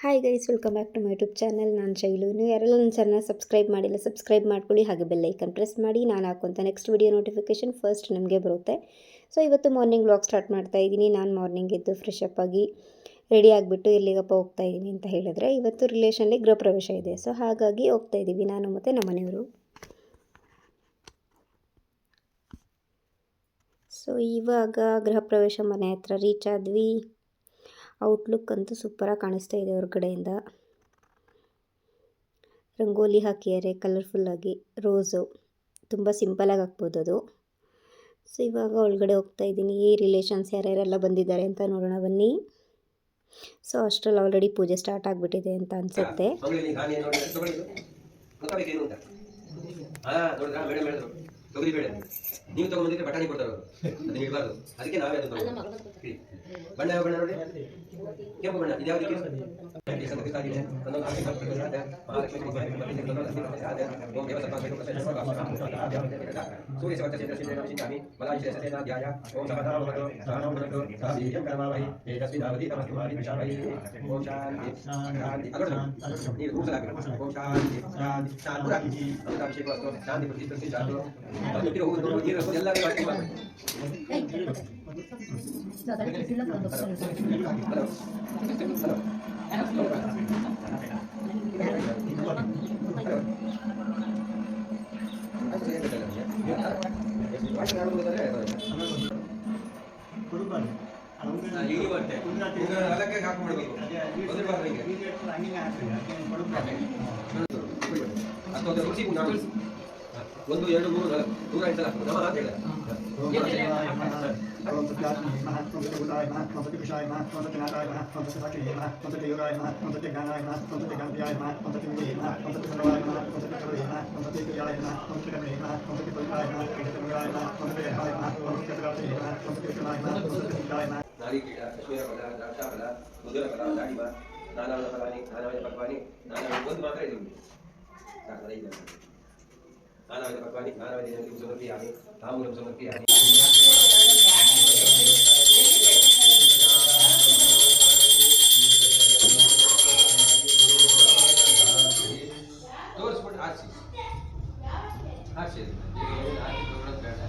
Hi guys, welcome back to my YouTube channel. ನಾನು ಶೈಲು. ನೀವು ಯಾರೆಲ್ಲ ನನ್ನ ಚಾನಲ್ ಸಬ್ಸ್ಕ್ರೈಬ್ ಮಾಡಿಲ್ಲ, ಸಬ್ಸ್ಕ್ರೈಬ್ ಮಾಡ್ಕೊಳ್ಳಿ. ಹಾಗೆ ಬೆಲ್ ಐಕನ್ ಪ್ರೆಸ್ ಮಾಡಿ. ನಾನು ಹಾಕುವಂಥ ನೆಕ್ಸ್ಟ್ ವಿಡಿಯೋ ನೋಟಿಫಿಕೇಷನ್ ಫಸ್ಟ್ ನಿಮಗೆ ಬರುತ್ತೆ. ಸೊ ಇವತ್ತು ಮಾರ್ನಿಂಗ್ ವ್ಲಾಗ್ ಸ್ಟಾರ್ಟ್ ಮಾಡ್ತಾ ಇದ್ದೀನಿ. ನಾನು ಮಾರ್ನಿಂಗ್ ಎದ್ದು ಫ್ರೆಶ್ ಅಪ್ ಆಗಿ ರೆಡಿ ಆಗಿಬಿಟ್ಟು ಎಲ್ಲಿಗಪ್ಪ ಹೋಗ್ತಾ ಇದ್ದೀನಿ ಅಂತ ಹೇಳಿದ್ರೆ, ಇವತ್ತು ರಿಲೇಷನ್ಲಿ ಗೃಹ ಪ್ರವೇಶ ಇದೆ. ಸೊ ಹಾಗಾಗಿ ಹೋಗ್ತಾ ಇದ್ದೀವಿ ನಾನು ಮತ್ತು ನಮ್ಮ ಮನೆಯವರು. ಸೊ ಇವಾಗ ಗೃಹ ಪ್ರವೇಶ ಮನೆ ಹತ್ರ ರೀಚ್ ಆದ್ವಿ. ಔಟ್ಲುಕ್ ಅಂತೂ ಸೂಪರಾಗಿ ಕಾಣಿಸ್ತಾ ಇದೆ. ಹೊರಗಡೆಯಿಂದ ರಂಗೋಲಿ ಹಾಕಿದ್ದಾರೆ ಕಲರ್ಫುಲ್ಲಾಗಿ. ರೋಸು ತುಂಬ ಸಿಂಪಲಾಗಿ ಹಾಕ್ಬೋದು ಅದು. ಸೊ ಇವಾಗ ಒಳಗಡೆ ಹೋಗ್ತಾ ಇದ್ದೀನಿ. ಈ ರಿಲೇಷನ್ಸ್ ಯಾರ್ಯಾರೆಲ್ಲ ಬಂದಿದ್ದಾರೆ ಅಂತ ನೋಡೋಣ ಬನ್ನಿ. ಸೊ ಅಷ್ಟರಲ್ಲಿ ಆಲ್ರೆಡಿ ಪೂಜೆ ಸ್ಟಾರ್ಟ್ ಆಗಿಬಿಟ್ಟಿದೆ ಅಂತ ಅನಿಸುತ್ತೆ. ತೊಗರಿಬೇಳೆ ನೀವು ತಗೊಂಡ್ಬಂದಿದ್ರೆ ಬಟಾಣಿ ಕೊಡ್ತಾರೆ ಅವರು, ಅದನ್ನ ಇಡಬಾರ್ದು. ಅದಕ್ಕೆ ನಾವೇ ಅದನ್ನು ಬಣ್ಣ ಯಾವ ಬಣ್ಣ ನೋಡಿ, ಕೆಂಪು ಬಣ್ಣ. ಇದು ಯಾವ್ದು ಒಂದು ಎರಡು ಮೂರು ನೂರ ಐದು ಸಲ ನಮ್ಮ ಮಾತು ಹೇಳಿದ ನಾರಿಕೀಟ, ಕಶ್ಮೀರ ಫಲ, ದ್ರಾಕ್ಷಾಫಲ, ಮುದುರ ಫಲ, ದಾಳಿಮ, ನಾನಾವಿಧ ಫಲಾನಿ, ನಾನಾವಿಧ ಪಕ್ವಾನಿ, ಒಂದು ಮಾತ್ರ ಇದು ನಾನಾವಿಧ ಪಕ್ವಾನಿ, ನಾನಾವಿಧ ಸಮರ್ಪಿಯಾಮಿ, ತಾಂಬೂಲಂ ಸಮರ್ಪಿಯಾಮಿ. ತೋರಿಸ್ಬಿಟ್ಟು ಹಾರಿಸಿ ಹಾರಿಸಿ ಬೇಡ.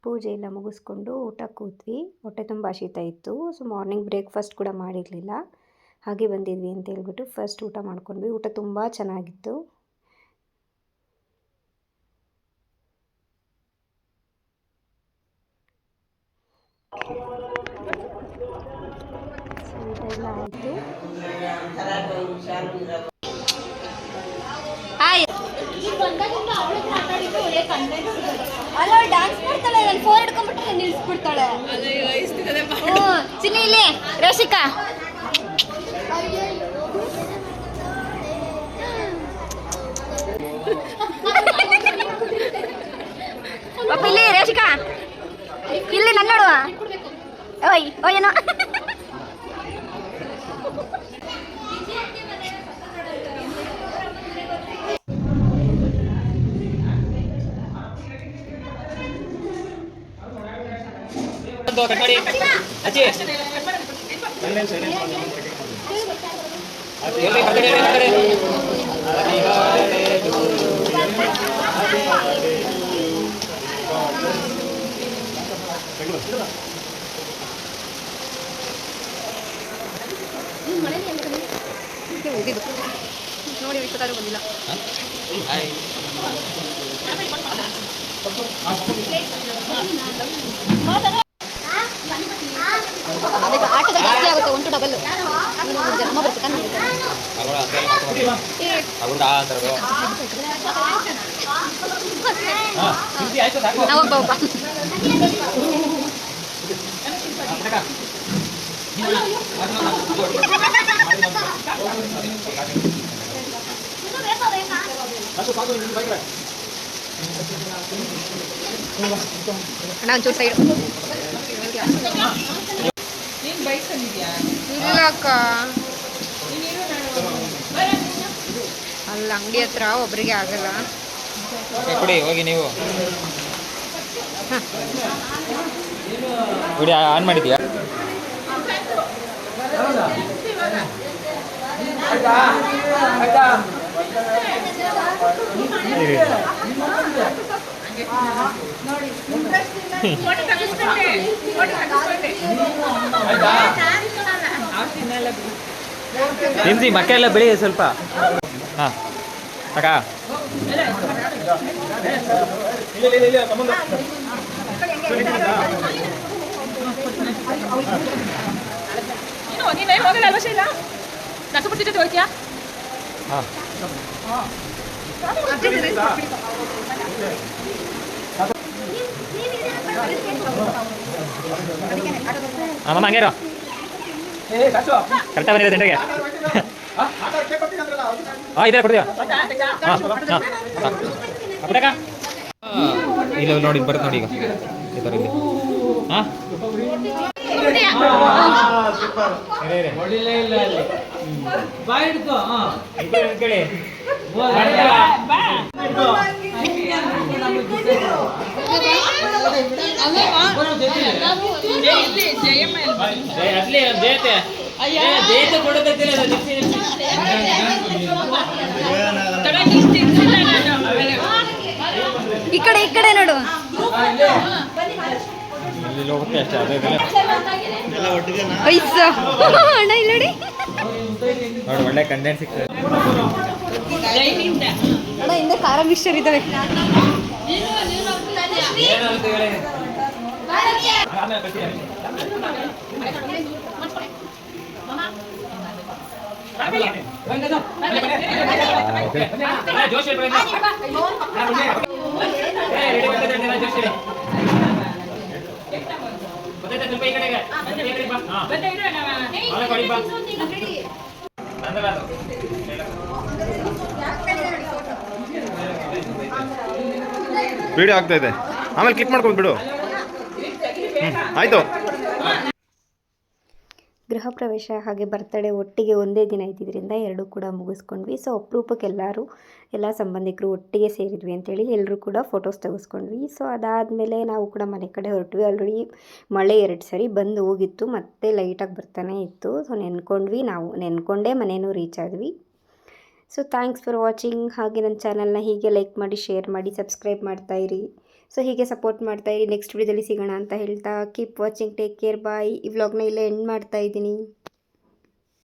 ಪೂಜೆ ಎಲ್ಲ ಮುಗಿಸ್ಕೊಂಡು ಊಟ ಕೂತ್ವಿ. ಹೊಟ್ಟೆ ತುಂಬ ಶೀತ ಇತ್ತು. ಸೊ ಮಾರ್ನಿಂಗ್ ಬ್ರೇಕ್ಫಾಸ್ಟ್ ಕೂಡ ಮಾಡಿರಲಿಲ್ಲ, ಹಾಗೆ ಬಂದಿದ್ವಿ ಅಂತ ಹೇಳ್ಬಿಟ್ಟು ಫಸ್ಟ್ ಊಟ ಮಾಡ್ಕೊಂಡ್ವಿ. ಊಟ ತುಂಬ ಚೆನ್ನಾಗಿತ್ತು. ಸೊ ಇದೆಲ್ಲ ಆಯಿತು. ಅಲ್ಲ ಡ್ಯಾನ್ಸ್ ಮಾಡ್ತಾಳೆ, ನಾನು ಫೋನ್ ಹಿಡ್ಕೊಂಡ್ಬಿಟ್ಟು ನಿಲ್ಸ್ಬಿಡ್ತಾಳೆ. ಚಿನ್ನಿ ಇಲ್ಲಿ ರೇಷಿಕಾ ಪಾಪ ಇಲ್ಲಿ ರೇಷಿಕಾ ಇಲ್ಲಿ ನನ್ನ ನೋಡುವ. ಓಯ್ ಓಯೇನೋ ಕಟ್ಮಾಡಿ ಅಚ್ಚಿ ನೋಡಿ 26 ಬಂದಿಲ್ಲ. ಆಟದ ಜಾಸ್ತಿ ಆಗುತ್ತೆ, 1 to 2 ಜನ್ಮ ಬರುತ್ತೆ. ನಾವು ಅಣ್ಣ ಒಂಚೂರು ಸೈಡ್ ಇಲ್ಲ ಅಕ್ಕ ಅಲ್ಲಿ ಅಂಗಡಿ ಹತ್ರ ಒಬ್ರಿಗೆ ಆಗಲ್ಲ. ಕೊಡಿ ಹೋಗಿ ನೀವು ವಿಡಿಯೋ ಆನ್ ಮಾಡಿದ್ಯಾ? ನಿಮ್ಸಿ ಮಕ್ಕ ಎಲ್ಲ ಬೆಳಿ ಸ್ವಲ್ಪ. ಹಾಂ ಅಕ್ಕ ನೀನು ಹೋಗಲ್ಲ ಅಲ್ವಾ ಶೈಲ? ನಸಪುಟ್ಟಿ ಜೊತೆ ಹೋಗ್ತೀಯಾ? ಹಾಂ ಅಮ್ಮ ಹಂಗೆ ಇರೋ ಕರೆಕ್ಟಾಗಿ ಬಂದಿದೆ ಜನರಿಗೆ. ಹಾಂ ಇದೆ ಕೊಡ್ತೀಯಾ? ಹಾಂ ಇಲ್ಲ ನೋಡಿ ಬರುತ್ತೆ ನೋಡಿ ಈಗ ಈ ಥರ ಇಲ್ಲಿ. ಹಾಂ ಈ ಕಡೆ ನೋಡು. ಇಲ್ಲಿ ಹೋಗುತ್ತೆ ಅಷ್ಟೇ ಅದೇ ಐಸು ಅಣ್ಣ ಇಲ್ಲಿ ನೋಡಿ. ನೋಡಿ ಒಳ್ಳೆ ಕಂಟೆಂಟ್ ಸಿಗ್ತದೆ. ಅಣ್ಣ ಹಿಂದೆ ಖಾರ ಮಿಕ್ಸ್ಚರ್ ಇದ್ದಾವೆ. ವಿಡಿಯೋ ಆಗ್ತಾ ಇದೆ, ಆಮೇಲೆ ಕ್ಲಿಕ್ ಮಾಡ್ಕೊಂಡು ಬಿಡು. ಆಯಿತು. ಗೃಹ ಪ್ರವೇಶ ಹಾಗೆ ಬರ್ತಡೇ ಒಟ್ಟಿಗೆ ಒಂದೇ ದಿನ ಇದ್ದಿದ್ದರಿಂದ ಎರಡೂ ಕೂಡ ಮುಗಿಸ್ಕೊಂಡ್ವಿ. ಸೊ ಅಪರೂಪಕ್ಕೆ ಎಲ್ಲ ಸಂಬಂಧಿಕರು ಒಟ್ಟಿಗೆ ಸೇರಿದ್ವಿ ಅಂತೇಳಿ ಎಲ್ಲರೂ ಕೂಡ ಫೋಟೋಸ್ ತೆಗೆಸ್ಕೊಂಡ್ವಿ. ಸೊ ಅದಾದಮೇಲೆ ನಾವು ಕೂಡ ಮನೆ ಕಡೆ ಹೊರಟ್ವಿ. ಆಲ್ರೆಡಿ ಮಳೆ 2 ಸರಿ ಬಂದು ಹೋಗಿತ್ತು, ಮತ್ತೆ ಲೈಟಾಗಿ ಬರ್ತಾನೆ ಇತ್ತು. ಸೊ ನೆನ್ಕೊಂಡೇ ಮನೇನೂ ರೀಚ್ ಆದ್ವಿ. So thanks for watching. ಹಾಗೆ ನನ್ನ ಚಾನಲ್ನ ಹೀಗೆ ಲೈಕ್ ಮಾಡಿ, ಶೇರ್ ಮಾಡಿ, ಸಬ್ಸ್ಕ್ರೈಬ್ ಮಾಡ್ತಾಯಿರಿ. ಸೊ ಹೀಗೆ ಸಪೋರ್ಟ್ ಮಾಡ್ತಾಯಿರಿ. ನೆಕ್ಸ್ಟ್ ವಿಡಿಯೋದಲ್ಲಿ ಸಿಗೋಣ ಅಂತ ಹೇಳ್ತಾ ಕೀಪ್ ವಾಚಿಂಗ್, ಟೇಕ್ ಕೇರ್, ಬಾಯ್. ಈ ವ್ಲಾಗ್ನ ಇಲ್ಲೇ ಎಂಡ್ ಮಾಡ್ತಾಯಿದ್ದೀನಿ.